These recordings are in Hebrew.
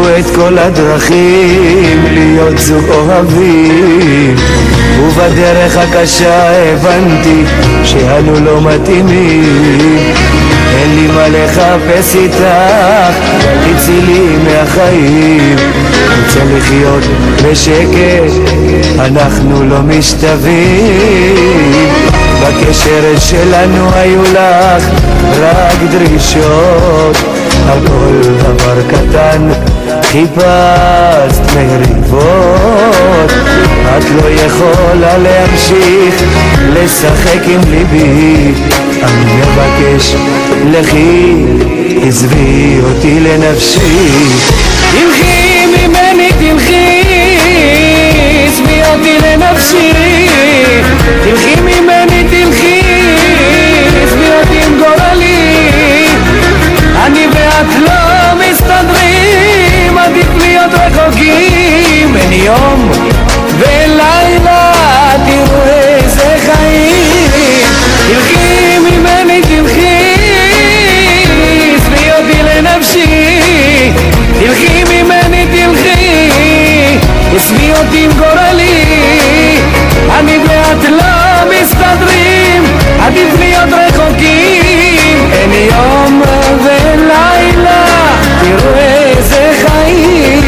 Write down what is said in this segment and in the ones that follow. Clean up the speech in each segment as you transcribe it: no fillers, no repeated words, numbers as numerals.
ניסו את כל הדרכים להיות זוג אוהבים, ובדרך הקשה הבנתי שאנו לא מתאימים. אין לי מה לחפש איתך, תצאי לי מהחיים. רוצה לחיות בשקט, אנחנו לא משתווים. בקשר שלנו היו לך רק דרישות, על כל דבר קטן חיפשת מריבות. את לא יכולה להמשיך לשחק עם ליבי, אני מבקש לכי, עזבי אותי לנפשי. תלכי ממני תלכי, עזבי אותי לנפשי. תלכי ממני תלכי, עזבי אותי עם גורלי. אני ואת לא מסתדרים, עדיף להיות רחוקים. אין יום ולילה, תראו איזה חיים. תלכי ממני תלכי, עזבי אותי לנפשי. תלכי ממני תלכי, עזבי אותי עם גורלי. אני ואת לא מסתדרים, עדיף להיות רחוקים. אין יום ולילה, תראו איזה חיים.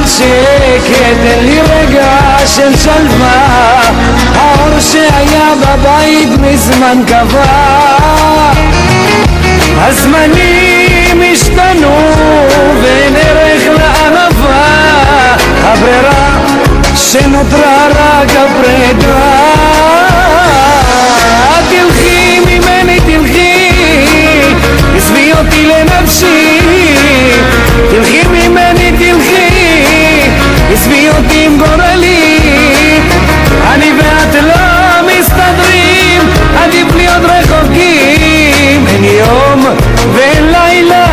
שקט, אין לי רגע של שלווה. האור שהיה בבית מזמן קבע. הזמנים השתנו ואין ערך לאהבה. הברירה שנותרה רק הפרידה. תלכי ממני תלכי, עזבי אותי לנפשי. תלכי ממני תלכי, עזבי אותי עם גורלי. אני ואת לא מסתדרים, עדיף להיות רחוקים. אין יום ולילה,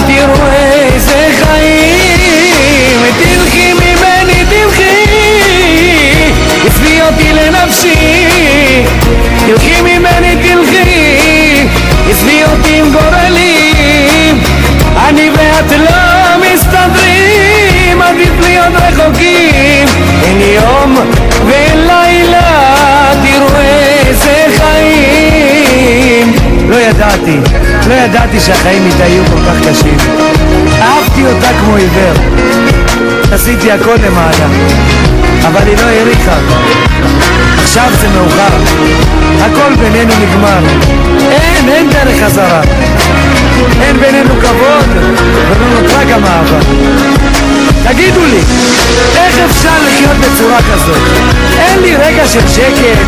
תראו איזה חיים. תלכי ממני תלכי, עזבי אותי לנפשי. תלכי ממני תלכי, עזבי אותי עם גורלי. אני ואת לא מסתדרים, עדיף להיות רחוקים. אין יום ולילה, תראו איזה חיים. לא ידעתי שהחיים איתה יהיו כל כך קשים. אהבתי אותה כמו עיוור, עשיתי הכל למעלה, אבל היא לא העריכה. עכשיו זה מאוחר, הכל בינינו נגמר. אין דרך חזרה, אין בינינו כבוד, ולא נותרה גם אהבה. תגידו לי, איך אפשר לחיות בצורה כזאת? אין לי רגע של שקט,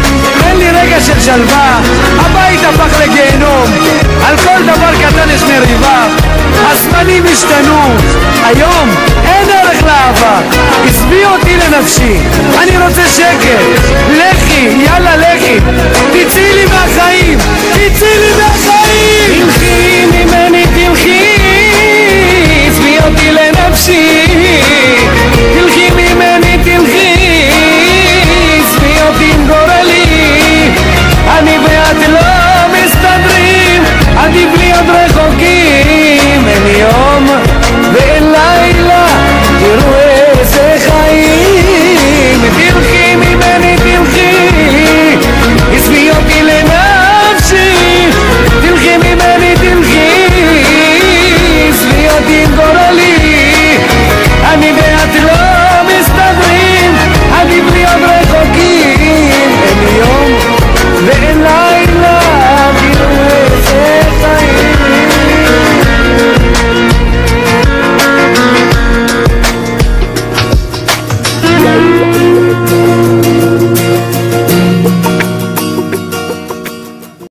אין לי רגע של שלווה. הבית הפך לגיהנום, על כל דבר קטן יש מריבה. הזמנים השתנו, היום אין ערך לאהבה. עזבי אותי לנפשי, אני רוצה שקט. לכי, יאללה לכי, תצאי לי